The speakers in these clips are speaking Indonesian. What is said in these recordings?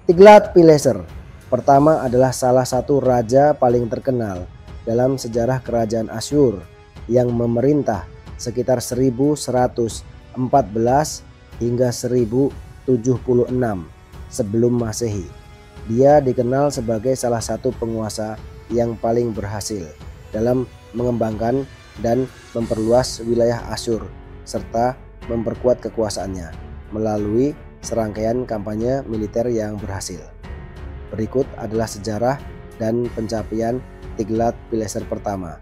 Tiglath-Pileser pertama adalah salah satu raja paling terkenal dalam sejarah kerajaan Asyur yang memerintah sekitar 1114 hingga 1076 sebelum Masehi. Dia dikenal sebagai salah satu penguasa yang paling berhasil dalam mengembangkan dan memperluas wilayah Asyur serta memperkuat kekuasaannya melalui serangkaian kampanye militer yang berhasil. Berikut adalah sejarah dan pencapaian Tiglath-Pileser pertama.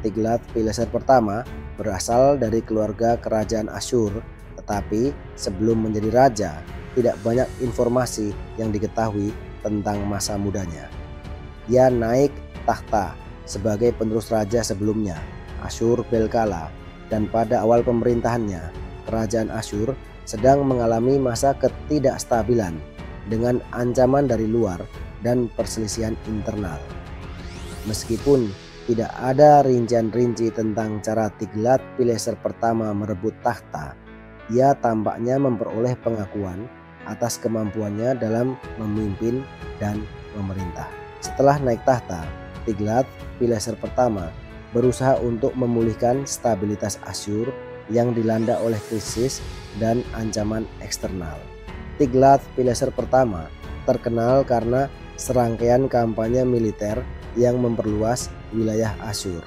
Tiglath-Pileser pertama berasal dari keluarga kerajaan Asyur, tetapi sebelum menjadi raja, tidak banyak informasi yang diketahui tentang masa mudanya. Ia naik tahta sebagai penerus raja sebelumnya, Asyur-bel-kala, dan pada awal pemerintahannya, kerajaan Asyur sedang mengalami masa ketidakstabilan dengan ancaman dari luar dan perselisihan internal. Meskipun tidak ada rincian-rinci tentang cara Tiglath-Pileser pertama merebut tahta, ia tampaknya memperoleh pengakuan atas kemampuannya dalam memimpin dan memerintah. Setelah naik tahta, Tiglath-Pileser pertama berusaha untuk memulihkan stabilitas Asyur yang dilanda oleh krisis dan ancaman eksternal. Tiglath-Pileser pertama terkenal karena serangkaian kampanye militer yang memperluas wilayah Asyur.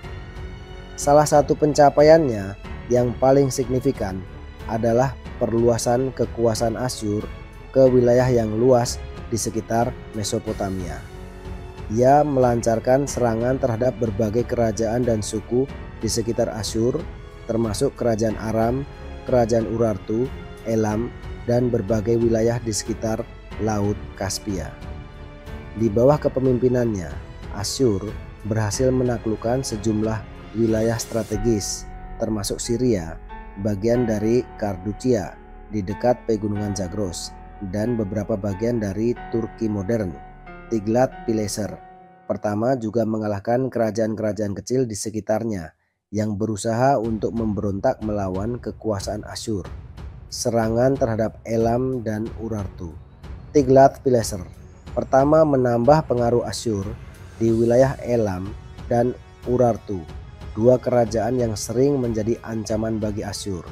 Salah satu pencapaiannya yang paling signifikan adalah perluasan kekuasaan Asyur ke wilayah yang luas di sekitar Mesopotamia. Ia melancarkan serangan terhadap berbagai kerajaan dan suku di sekitar Asyur, termasuk kerajaan Aram, kerajaan Urartu, Elam, dan berbagai wilayah di sekitar Laut Kaspia. Di bawah kepemimpinannya, Asyur berhasil menaklukkan sejumlah wilayah strategis, termasuk Syria, bagian dari Karducia di dekat pegunungan Zagros, dan beberapa bagian dari Turki modern. Tiglath-Pileser pertama juga mengalahkan kerajaan-kerajaan kecil di sekitarnya yang berusaha untuk memberontak melawan kekuasaan Asyur. Serangan terhadap Elam dan Urartu. Tiglath-Pileser pertama menambah pengaruh Asyur di wilayah Elam dan Urartu, dua kerajaan yang sering menjadi ancaman bagi Asyur.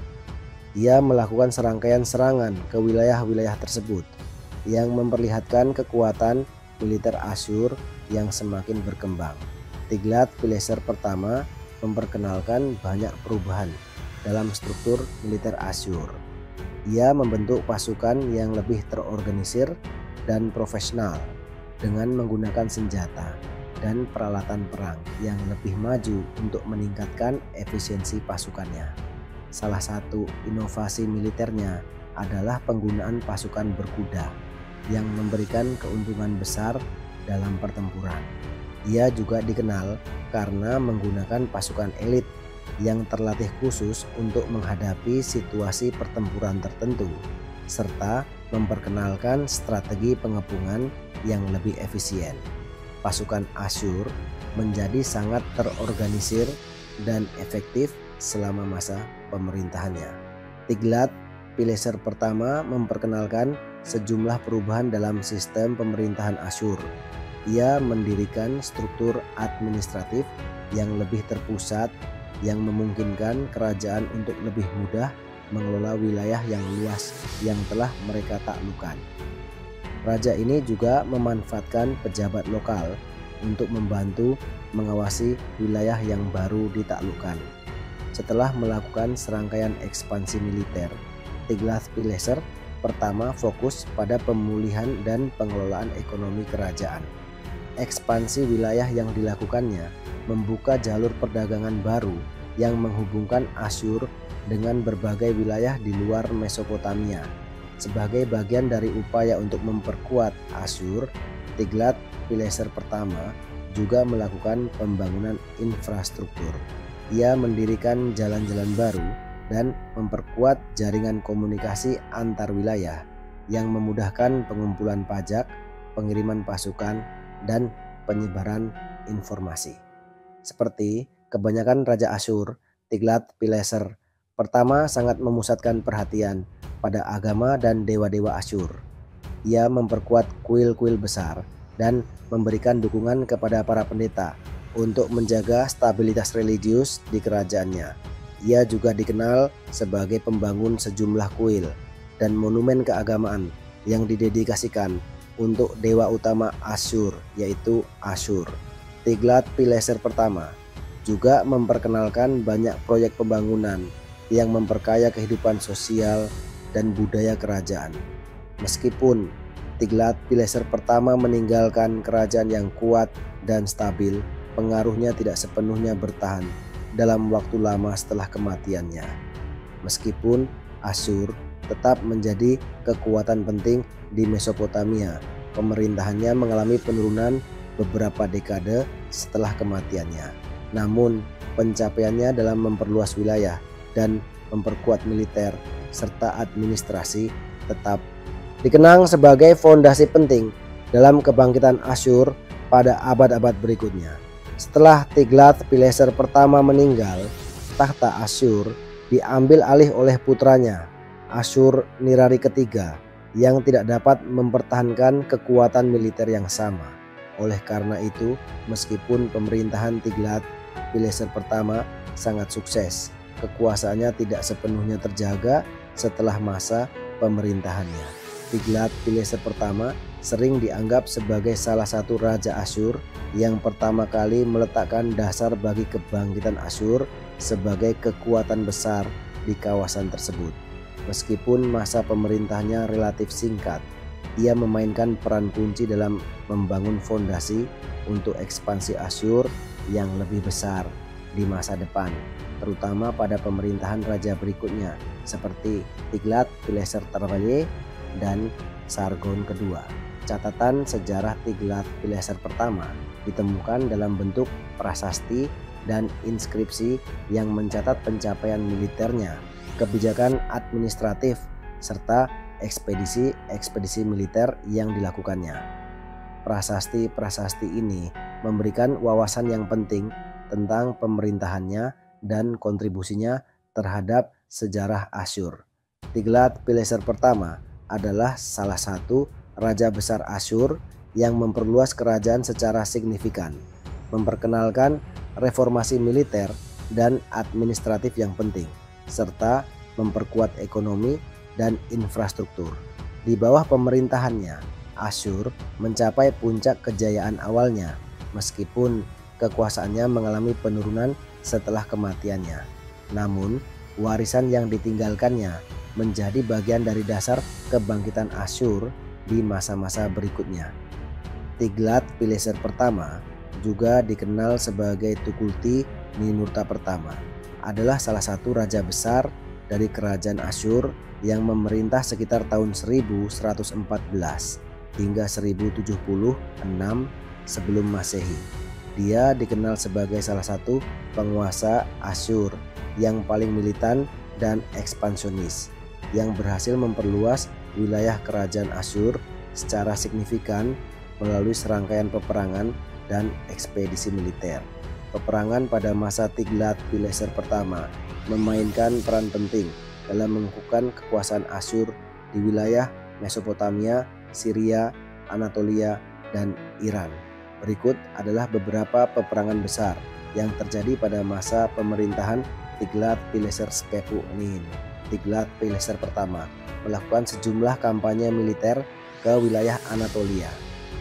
Ia melakukan serangkaian serangan ke wilayah-wilayah tersebut yang memperlihatkan kekuatan militer Asyur yang semakin berkembang. Tiglath-Pileser pertama memperkenalkan banyak perubahan dalam struktur militer Asyur. Ia membentuk pasukan yang lebih terorganisir dan profesional dengan menggunakan senjata dan peralatan perang yang lebih maju untuk meningkatkan efisiensi pasukannya. Salah satu inovasi militernya adalah penggunaan pasukan berkuda yang memberikan keuntungan besar dalam pertempuran. Ia juga dikenal karena menggunakan pasukan elit yang terlatih khusus untuk menghadapi situasi pertempuran tertentu, serta memperkenalkan strategi pengepungan yang lebih efisien. Pasukan Asyur menjadi sangat terorganisir dan efektif selama masa pemerintahannya. Tiglath-Pileser pertama memperkenalkan sejumlah perubahan dalam sistem pemerintahan Asyur. Ia mendirikan struktur administratif yang lebih terpusat yang memungkinkan kerajaan untuk lebih mudah mengelola wilayah yang luas yang telah mereka taklukkan. Raja ini juga memanfaatkan pejabat lokal untuk membantu mengawasi wilayah yang baru ditaklukkan. Setelah melakukan serangkaian ekspansi militer, Tiglath-Pileser pertama fokus pada pemulihan dan pengelolaan ekonomi kerajaan. Ekspansi wilayah yang dilakukannya membuka jalur perdagangan baru yang menghubungkan Asyur dengan berbagai wilayah di luar Mesopotamia. Sebagai bagian dari upaya untuk memperkuat Asyur, Tiglath-Pileser pertama juga melakukan pembangunan infrastruktur. Ia mendirikan jalan-jalan baru dan memperkuat jaringan komunikasi antar wilayah yang memudahkan pengumpulan pajak, pengiriman pasukan, dan penyebaran informasi. Seperti kebanyakan raja Asyur, Tiglath-Pileser pertama sangat memusatkan perhatian pada agama dan dewa-dewa Asyur. ia memperkuat kuil-kuil besar dan memberikan dukungan kepada para pendeta untuk menjaga stabilitas religius di kerajaannya. Ia juga dikenal sebagai pembangun sejumlah kuil dan monumen keagamaan yang didedikasikan untuk dewa utama Asyur, yaitu Asyur. Tiglat-Pileser pertama juga memperkenalkan banyak proyek pembangunan yang memperkaya kehidupan sosial dan budaya kerajaan. Meskipun Tiglat-Pileser pertama meninggalkan kerajaan yang kuat dan stabil, pengaruhnya tidak sepenuhnya bertahan dalam waktu lama setelah kematiannya. Meskipun Asyur tetap menjadi kekuatan penting di Mesopotamia, pemerintahannya mengalami penurunan beberapa dekade setelah kematiannya. Namun, pencapaiannya dalam memperluas wilayah dan memperkuat militer serta administrasi tetap dikenang sebagai fondasi penting dalam kebangkitan Asyur pada abad-abad berikutnya. Setelah Tiglat-Pileser pertama meninggal, takhta Asyur diambil alih oleh putranya, Asyur-Nirari ketiga, yang tidak dapat mempertahankan kekuatan militer yang sama. Oleh karena itu, meskipun pemerintahan Tiglat-Pileser pertama sangat sukses, kekuasaannya tidak sepenuhnya terjaga setelah masa pemerintahannya. Tiglat-Pileser pertama sering dianggap sebagai salah satu raja Asyur yang pertama kali meletakkan dasar bagi kebangkitan Asyur sebagai kekuatan besar di kawasan tersebut. Meskipun masa pemerintahannya relatif singkat, ia memainkan peran kunci dalam membangun fondasi untuk ekspansi Asyur yang lebih besar di masa depan, terutama pada pemerintahan raja berikutnya seperti Tiglat-Pileser III dan Sargon II. Catatan sejarah Tiglat-Pileser pertama ditemukan dalam bentuk prasasti dan inskripsi yang mencatat pencapaian militernya, kebijakan administratif, serta ekspedisi-ekspedisi militer yang dilakukannya. Prasasti-prasasti ini memberikan wawasan yang penting tentang pemerintahannya dan kontribusinya terhadap sejarah Asyur. Tiglat-Pileser pertama adalah salah satu raja besar Asyur yang memperluas kerajaan secara signifikan, memperkenalkan reformasi militer dan administratif yang penting, serta memperkuat ekonomi dan infrastruktur. Di bawah pemerintahannya, Asyur mencapai puncak kejayaan awalnya, meskipun kekuasaannya mengalami penurunan setelah kematiannya. Namun, warisan yang ditinggalkannya menjadi bagian dari dasar kebangkitan Asyur di masa-masa berikutnya. Tiglat-Pileser pertama, juga dikenal sebagai Tukulti Ninurta pertama, adalah salah satu raja besar dari kerajaan Asyur yang memerintah sekitar tahun 1114 hingga 1076 sebelum Masehi. Dia dikenal sebagai salah satu penguasa Asyur yang paling militan dan ekspansionis, yang berhasil memperluas wilayah kerajaan Asyur secara signifikan melalui serangkaian peperangan dan ekspedisi militer. Peperangan pada masa Tiglat-Pileser pertama memainkan peran penting dalam mengukuhkan kekuasaan Asyur di wilayah Mesopotamia, Syria, Anatolia, dan Iran. Berikut adalah beberapa peperangan besar yang terjadi pada masa pemerintahan Tiglat-Pileser Skepu-Nin. Tiglat-Pileser pertama melakukan sejumlah kampanye militer ke wilayah Anatolia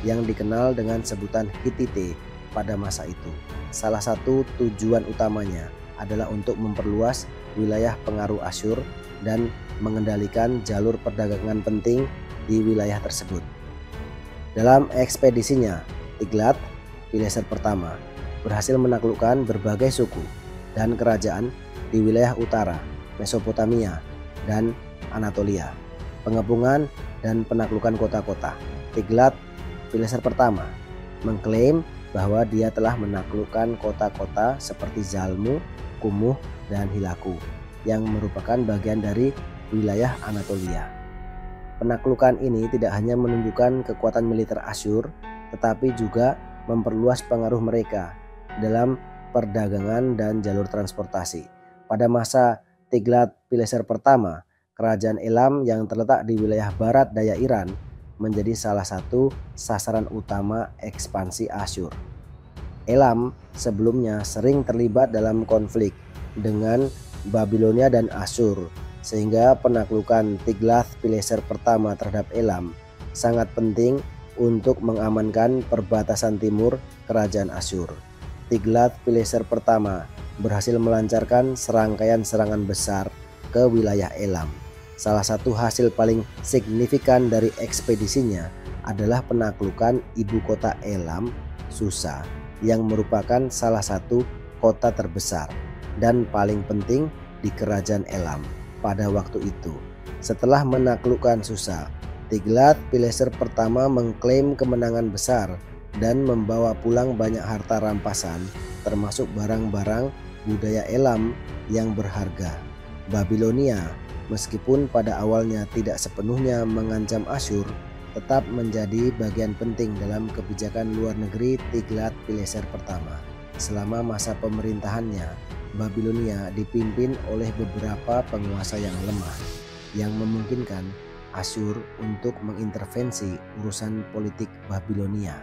yang dikenal dengan sebutan Hittite pada masa itu. Salah satu tujuan utamanya adalah untuk memperluas wilayah pengaruh Asyur dan mengendalikan jalur perdagangan penting di wilayah tersebut. Dalam ekspedisinya, Tiglat-Pileser pertama berhasil menaklukkan berbagai suku dan kerajaan di wilayah utara, Mesopotamia, dan Anatolia. Pengepungan dan penaklukan kota-kota. Tiglat-Pileser pertama mengklaim bahwa dia telah menaklukkan kota-kota seperti Zalmu, Kumuh, dan Hilaku yang merupakan bagian dari wilayah Anatolia. Penaklukan ini tidak hanya menunjukkan kekuatan militer Asyur, tetapi juga memperluas pengaruh mereka dalam perdagangan dan jalur transportasi. Pada masa Tiglat-Pileser pertama, kerajaan Elam yang terletak di wilayah barat daya Iran menjadi salah satu sasaran utama ekspansi Asyur. Elam sebelumnya sering terlibat dalam konflik dengan Babilonia dan Asyur, sehingga penaklukan Tiglath-Pileser pertama terhadap Elam sangat penting untuk mengamankan perbatasan timur kerajaan Asyur. Tiglath-Pileser pertama berhasil melancarkan serangkaian serangan besar ke wilayah Elam. Salah satu hasil paling signifikan dari ekspedisinya adalah penaklukan ibu kota Elam, Susa, yang merupakan salah satu kota terbesar dan paling penting di kerajaan Elam pada waktu itu. Setelah menaklukkan Susa, Tiglath-Pileser pertama mengklaim kemenangan besar dan membawa pulang banyak harta rampasan, termasuk barang-barang budaya Elam yang berharga. Babilonia, meskipun pada awalnya tidak sepenuhnya mengancam Asyur, tetap menjadi bagian penting dalam kebijakan luar negeri Tiglath-Pileser pertama. Selama masa pemerintahannya, Babilonia dipimpin oleh beberapa penguasa yang lemah, yang memungkinkan Asyur untuk mengintervensi urusan politik Babilonia.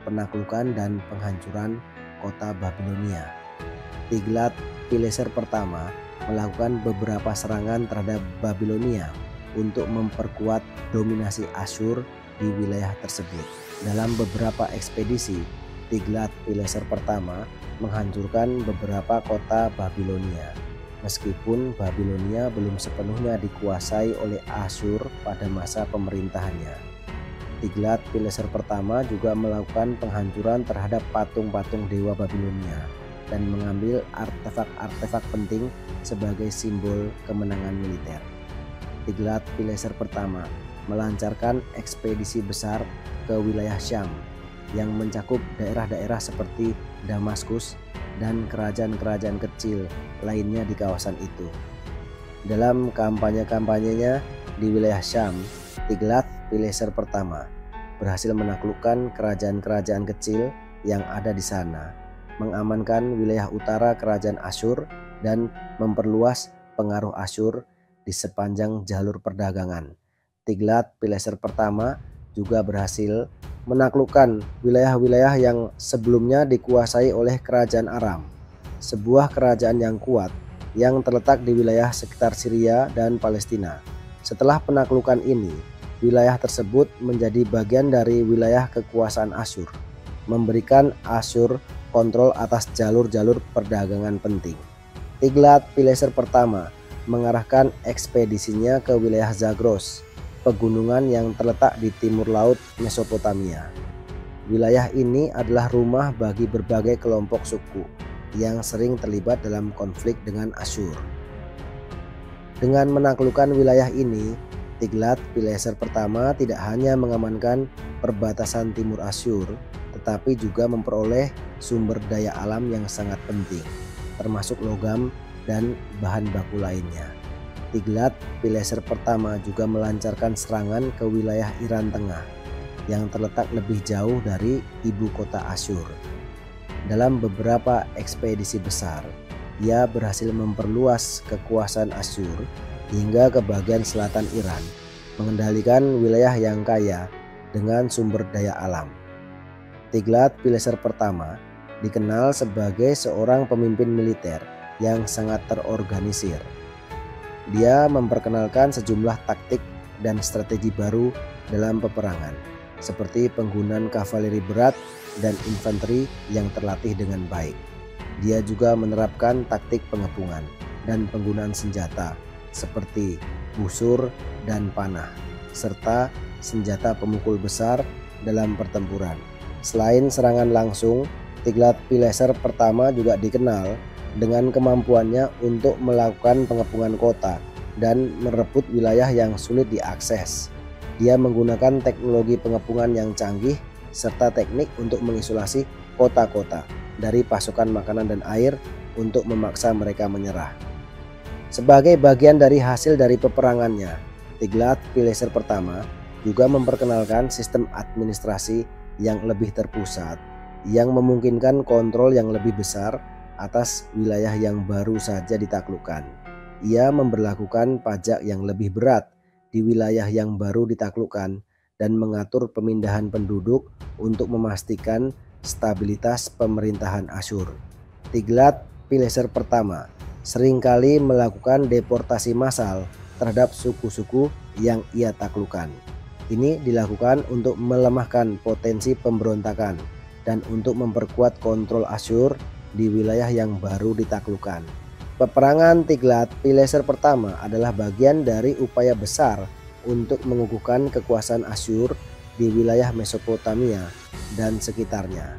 Penaklukan dan penghancuran kota Babilonia. Tiglath-Pileser pertama melakukan beberapa serangan terhadap Babilonia untuk memperkuat dominasi Asyur di wilayah tersebut. Dalam beberapa ekspedisi, Tiglath-Pileser pertama menghancurkan beberapa kota Babilonia. Meskipun Babilonia belum sepenuhnya dikuasai oleh Asyur pada masa pemerintahannya. Tiglath-Pileser pertama juga melakukan penghancuran terhadap patung-patung dewa Babilonia dan mengambil artefak-artefak penting sebagai simbol kemenangan militer. Tiglath-Pileser pertama melancarkan ekspedisi besar ke wilayah Syam yang mencakup daerah-daerah seperti Damaskus dan kerajaan-kerajaan kecil lainnya di kawasan itu. Dalam kampanye-kampanyenya di wilayah Syam, Tiglath-Pileser pertama berhasil menaklukkan kerajaan-kerajaan kecil yang ada di sana, mengamankan wilayah utara kerajaan Asyur dan memperluas pengaruh Asyur di sepanjang jalur perdagangan. Tiglath-Pileser pertama juga berhasil menaklukkan wilayah-wilayah yang sebelumnya dikuasai oleh kerajaan Aram, sebuah kerajaan yang kuat yang terletak di wilayah sekitar Syria dan Palestina. Setelah penaklukan ini, wilayah tersebut menjadi bagian dari wilayah kekuasaan Asyur, memberikan Asyur kontrol atas jalur-jalur perdagangan penting. Tiglath-Pileser pertama mengarahkan ekspedisinya ke wilayah Zagros, pegunungan yang terletak di timur laut Mesopotamia. Wilayah ini adalah rumah bagi berbagai kelompok suku yang sering terlibat dalam konflik dengan Asyur. Dengan menaklukkan wilayah ini, Tiglath-Pileser pertama tidak hanya mengamankan perbatasan timur Asyur, tetapi juga memperoleh sumber daya alam yang sangat penting, termasuk logam dan bahan baku lainnya. Tiglath-Pileser pertama juga melancarkan serangan ke wilayah Iran Tengah yang terletak lebih jauh dari ibu kota Asyur. Dalam beberapa ekspedisi besar, ia berhasil memperluas kekuasaan Asyur hingga ke bagian selatan Iran, mengendalikan wilayah yang kaya dengan sumber daya alam. Tiglath-Pileser pertama dikenal sebagai seorang pemimpin militer yang sangat terorganisir. Dia memperkenalkan sejumlah taktik dan strategi baru dalam peperangan, seperti penggunaan kavaleri berat dan infanteri yang terlatih dengan baik. Dia juga menerapkan taktik pengepungan dan penggunaan senjata seperti busur dan panah, serta senjata pemukul besar dalam pertempuran. Selain serangan langsung, Tiglath-Pileser pertama juga dikenal dengan kemampuannya untuk melakukan pengepungan kota dan merebut wilayah yang sulit diakses. Dia menggunakan teknologi pengepungan yang canggih serta teknik untuk mengisolasi kota-kota dari pasokan makanan dan air untuk memaksa mereka menyerah. Sebagai bagian dari hasil dari peperangannya, Tiglath-Pileser pertama juga memperkenalkan sistem administrasi yang lebih terpusat yang memungkinkan kontrol yang lebih besar atas wilayah yang baru saja ditaklukkan. Ia memberlakukan pajak yang lebih berat di wilayah yang baru ditaklukkan dan mengatur pemindahan penduduk untuk memastikan stabilitas pemerintahan Asyur. Tiglat-Pileser pertama seringkali melakukan deportasi massal terhadap suku-suku yang ia taklukkan. Ini dilakukan untuk melemahkan potensi pemberontakan dan untuk memperkuat kontrol Asyur di wilayah yang baru ditaklukkan. Peperangan Tiglat-Pileser pertama adalah bagian dari upaya besar untuk mengukuhkan kekuasaan Asyur di wilayah Mesopotamia dan sekitarnya.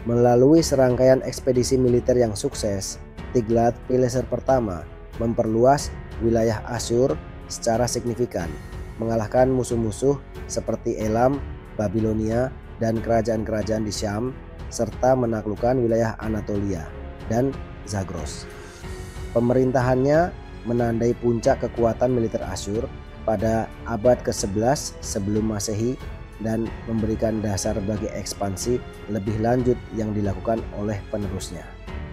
Melalui serangkaian ekspedisi militer yang sukses, Tiglat-Pileser pertama memperluas wilayah Asyur secara signifikan, mengalahkan musuh-musuh seperti Elam, Babilonia, dan kerajaan-kerajaan di Syam, serta menaklukkan wilayah Anatolia dan Zagros. Pemerintahannya menandai puncak kekuatan militer Asyur pada abad ke-11 sebelum Masehi dan memberikan dasar bagi ekspansi lebih lanjut yang dilakukan oleh penerusnya.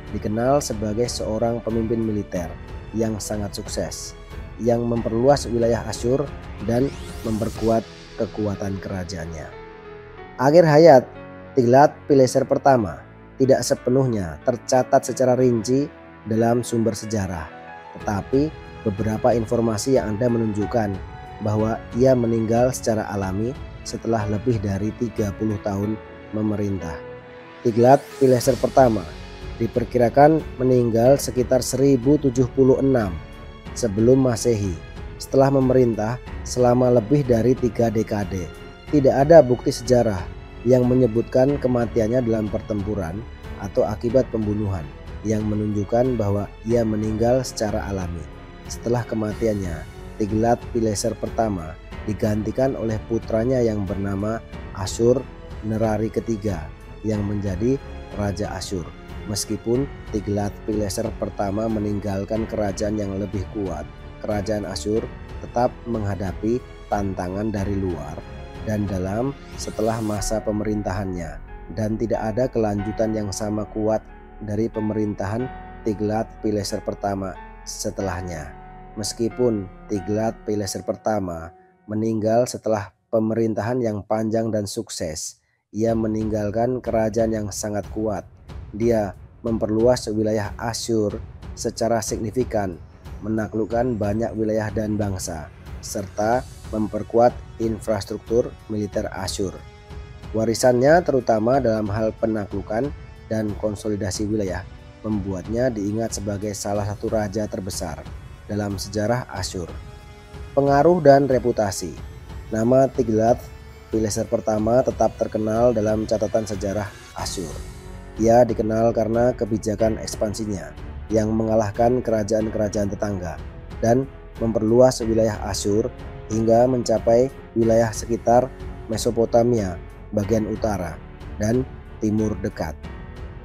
Dikenal sebagai seorang pemimpin militer yang sangat sukses, yang memperluas wilayah Asyur dan memperkuat kekuatan kerajaannya. Akhir hayat Tiglat-Pileser pertama tidak sepenuhnya tercatat secara rinci dalam sumber sejarah, tetapi beberapa informasi yang ada menunjukkan bahwa ia meninggal secara alami setelah lebih dari 30 tahun memerintah. Tiglat-Pileser pertama diperkirakan meninggal sekitar 1076 sebelum Masehi, setelah memerintah selama lebih dari 3 dekade. Tidak ada bukti sejarah yang menyebutkan kematiannya dalam pertempuran atau akibat pembunuhan yang menunjukkan bahwa ia meninggal secara alami. Setelah kematiannya, Tiglat-Pileser pertama digantikan oleh putranya yang bernama Asyur-Nerari ketiga yang menjadi Raja Asyur. Meskipun Tiglat-Pileser pertama meninggalkan kerajaan yang lebih kuat, kerajaan Asyur tetap menghadapi tantangan dari luar dan dalam setelah masa pemerintahannya, dan tidak ada kelanjutan yang sama kuat dari pemerintahan Tiglat-Pileser pertama setelahnya. Meskipun Tiglat-Pileser pertama meninggal setelah pemerintahan yang panjang dan sukses, ia meninggalkan kerajaan yang sangat kuat. Dia memperluas wilayah Asyur secara signifikan, menaklukkan banyak wilayah dan bangsa, serta memperkuat infrastruktur militer Asyur. Warisannya terutama dalam hal penaklukan dan konsolidasi wilayah membuatnya diingat sebagai salah satu raja terbesar dalam sejarah Asyur. Pengaruh dan reputasi. Nama Tiglat-Pileser pertama tetap terkenal dalam catatan sejarah Asyur. Ia dikenal karena kebijakan ekspansinya yang mengalahkan kerajaan-kerajaan tetangga dan memperluas wilayah Asyur hingga mencapai wilayah sekitar Mesopotamia bagian utara dan timur dekat.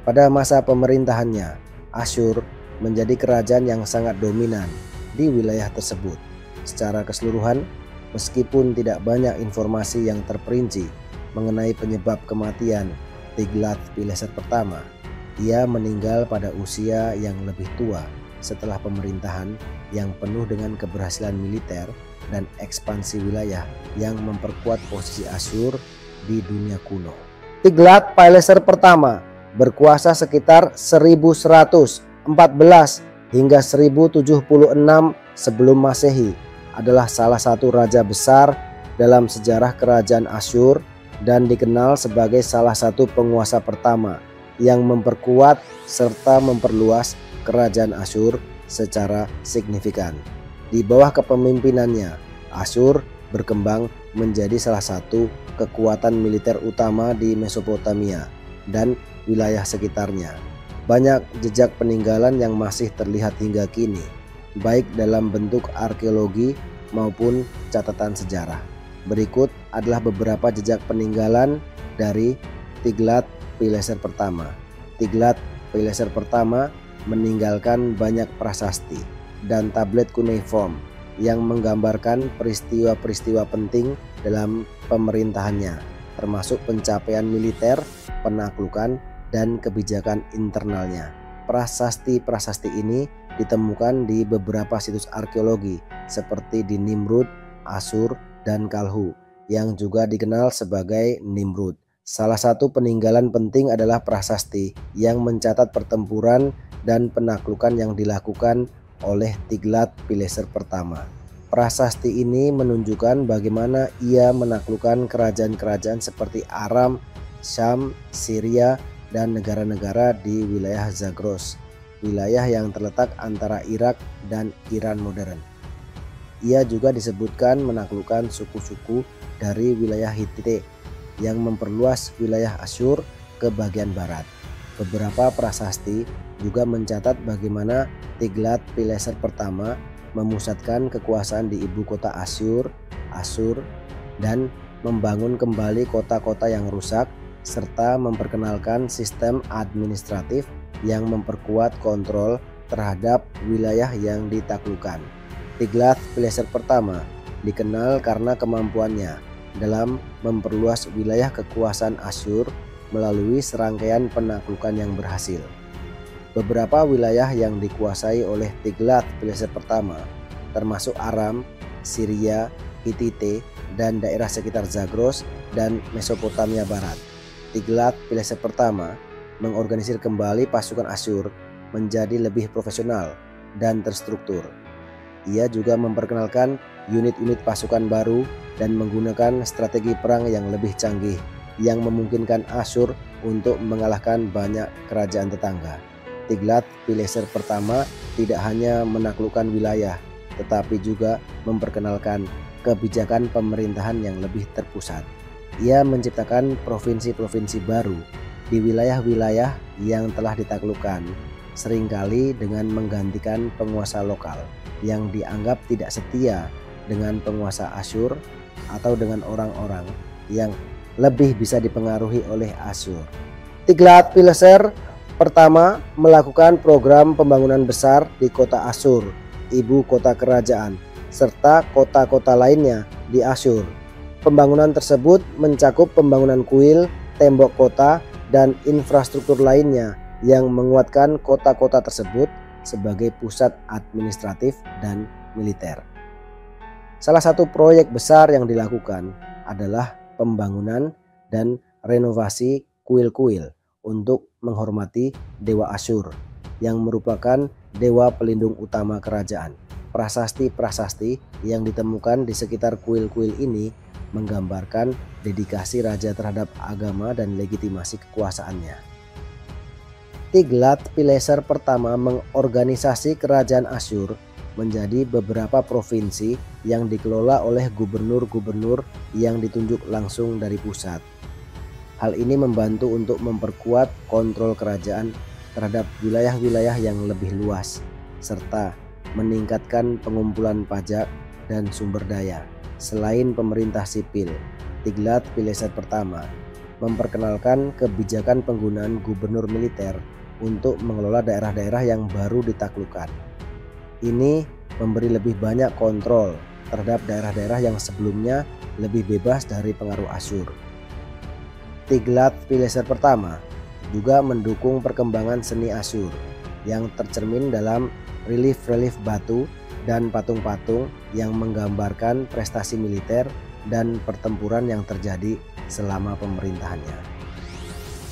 Pada masa pemerintahannya, Asyur menjadi kerajaan yang sangat dominan di wilayah tersebut. Secara keseluruhan, meskipun tidak banyak informasi yang terperinci mengenai penyebab kematian Tiglat-Pileser pertama, ia meninggal pada usia yang lebih tua setelah pemerintahan yang penuh dengan keberhasilan militer dan ekspansi wilayah yang memperkuat posisi Asyur di dunia kuno. Tiglat-Pileser pertama berkuasa sekitar 1114 hingga 1076 sebelum Masehi, adalah salah satu raja besar dalam sejarah kerajaan Asyur dan dikenal sebagai salah satu penguasa pertama yang memperkuat serta memperluas kerajaan Asyur secara signifikan. Di bawah kepemimpinannya, Asyur berkembang menjadi salah satu kekuatan militer utama di Mesopotamia dan wilayah sekitarnya. Banyak jejak peninggalan yang masih terlihat hingga kini, baik dalam bentuk arkeologi maupun catatan sejarah. Berikut adalah beberapa jejak peninggalan dari Tiglat-Pileser pertama. Tiglat-Pileser pertama meninggalkan banyak prasasti dan tablet cuneiform yang menggambarkan peristiwa-peristiwa penting dalam pemerintahannya, termasuk pencapaian militer, penaklukan, dan kebijakan internalnya. Prasasti-prasasti ini ditemukan di beberapa situs arkeologi seperti di Nimrud, Asur, dan Kalhu yang juga dikenal sebagai Nimrud. Salah satu peninggalan penting adalah prasasti yang mencatat pertempuran dan penaklukan yang dilakukan oleh Tiglat-Pileser pertama. Prasasti ini menunjukkan bagaimana ia menaklukkan kerajaan-kerajaan seperti Aram, Syam, Syria, dan negara-negara di wilayah Zagros, wilayah yang terletak antara Irak dan Iran modern. Ia juga disebutkan menaklukkan suku-suku dari wilayah Hittite yang memperluas wilayah Asyur ke bagian barat. Beberapa prasasti juga mencatat bagaimana Tiglat-Pileser pertama memusatkan kekuasaan di ibu kota Asyur, dan membangun kembali kota-kota yang rusak serta memperkenalkan sistem administratif yang memperkuat kontrol terhadap wilayah yang ditaklukkan. Tiglat-Pileser pertama dikenal karena kemampuannya dalam memperluas wilayah kekuasaan Asyur melalui serangkaian penaklukan yang berhasil. Beberapa wilayah yang dikuasai oleh Tiglat-Pileser pertama termasuk Aram, Syria, Hittite, dan daerah sekitar Zagros dan Mesopotamia Barat. Tiglat-Pileser pertama mengorganisir kembali pasukan Asyur menjadi lebih profesional dan terstruktur. Ia juga memperkenalkan unit-unit pasukan baru dan menggunakan strategi perang yang lebih canggih yang memungkinkan Asyur untuk mengalahkan banyak kerajaan tetangga. Tiglat-Pileser pertama tidak hanya menaklukkan wilayah, tetapi juga memperkenalkan kebijakan pemerintahan yang lebih terpusat. Ia menciptakan provinsi-provinsi baru di wilayah-wilayah yang telah ditaklukkan, seringkali dengan menggantikan penguasa lokal yang dianggap tidak setia dengan penguasa Asyur atau dengan orang-orang yang lebih bisa dipengaruhi oleh Asyur. Tiglat-Pileser pertama melakukan program pembangunan besar di kota Asyur, ibu kota kerajaan, serta kota-kota lainnya di Asyur. Pembangunan tersebut mencakup pembangunan kuil, tembok kota, dan infrastruktur lainnya yang menguatkan kota-kota tersebut sebagai pusat administratif dan militer. Salah satu proyek besar yang dilakukan adalah pembangunan dan renovasi kuil-kuil untuk menghormati Dewa Asyur yang merupakan dewa pelindung utama kerajaan. Prasasti-prasasti yang ditemukan di sekitar kuil-kuil ini menggambarkan dedikasi raja terhadap agama dan legitimasi kekuasaannya. Tiglat-Pileser pertama mengorganisasi kerajaan Asyur menjadi beberapa provinsi yang dikelola oleh gubernur-gubernur yang ditunjuk langsung dari pusat. Hal ini membantu untuk memperkuat kontrol kerajaan terhadap wilayah-wilayah yang lebih luas, serta meningkatkan pengumpulan pajak dan sumber daya. Selain pemerintah sipil, Tiglat-Pileser pertama memperkenalkan kebijakan penggunaan gubernur militer untuk mengelola daerah-daerah yang baru ditaklukkan. Ini memberi lebih banyak kontrol terhadap daerah-daerah yang sebelumnya lebih bebas dari pengaruh Asyur. Tiglat-Pileser pertama juga mendukung perkembangan seni Asyur yang tercermin dalam relief-relief batu dan patung-patung yang menggambarkan prestasi militer dan pertempuran yang terjadi selama pemerintahannya.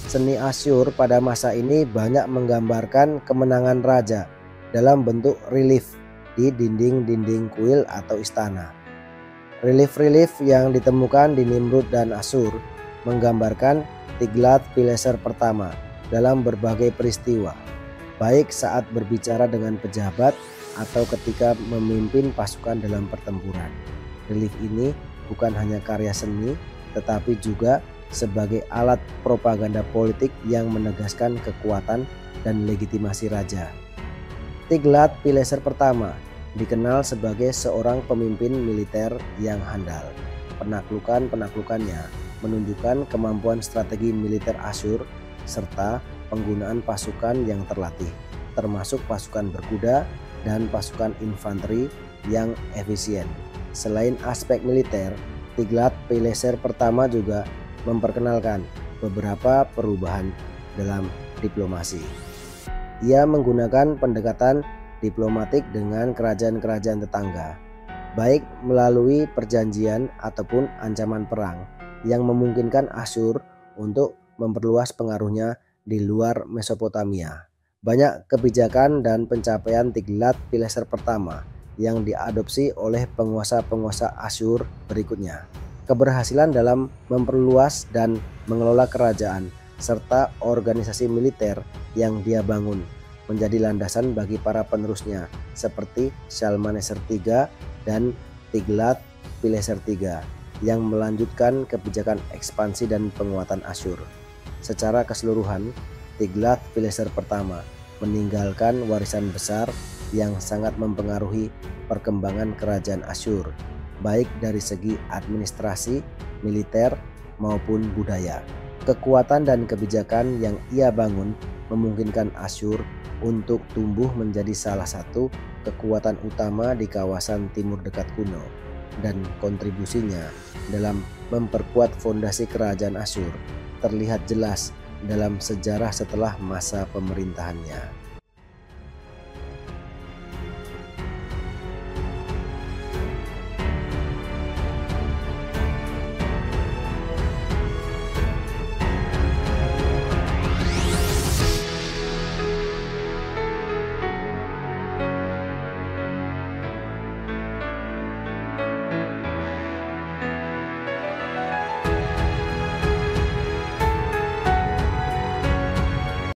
Seni Asyur pada masa ini banyak menggambarkan kemenangan raja dalam bentuk relief di dinding-dinding kuil atau istana. Relief-relief yang ditemukan di Nimrud dan Asyur menggambarkan Tiglat-Pileser pertama dalam berbagai peristiwa, baik saat berbicara dengan pejabat atau ketika memimpin pasukan dalam pertempuran. Relief ini bukan hanya karya seni, tetapi juga sebagai alat propaganda politik yang menegaskan kekuatan dan legitimasi raja. Tiglat-Pileser pertama dikenal sebagai seorang pemimpin militer yang handal. Penaklukan-penaklukannya menunjukkan kemampuan strategi militer Asyur serta penggunaan pasukan yang terlatih, termasuk pasukan berkuda dan pasukan infanteri yang efisien. Selain aspek militer, Tiglat-Pileser pertama juga memperkenalkan beberapa perubahan dalam diplomasi. Ia menggunakan pendekatan diplomatik dengan kerajaan-kerajaan tetangga baik melalui perjanjian ataupun ancaman perang yang memungkinkan Asyur untuk memperluas pengaruhnya di luar Mesopotamia. Banyak kebijakan dan pencapaian Tiglat-Pileser pertama yang diadopsi oleh penguasa-penguasa Asyur berikutnya. Keberhasilan dalam memperluas dan mengelola kerajaan serta organisasi militer yang dia bangun menjadi landasan bagi para penerusnya seperti Shalmaneser III dan Tiglat-Pileser III yang melanjutkan kebijakan ekspansi dan penguatan Asyur. Secara keseluruhan, Tiglat-Pileser pertama meninggalkan warisan besar yang sangat mempengaruhi perkembangan kerajaan Asyur, baik dari segi administrasi, militer, maupun budaya. Kekuatan dan kebijakan yang ia bangun memungkinkan Asyur untuk tumbuh menjadi salah satu kekuatan utama di kawasan timur dekat kuno, dan kontribusinya dalam memperkuat fondasi kerajaan Asyur terlihat jelas dalam sejarah setelah masa pemerintahannya.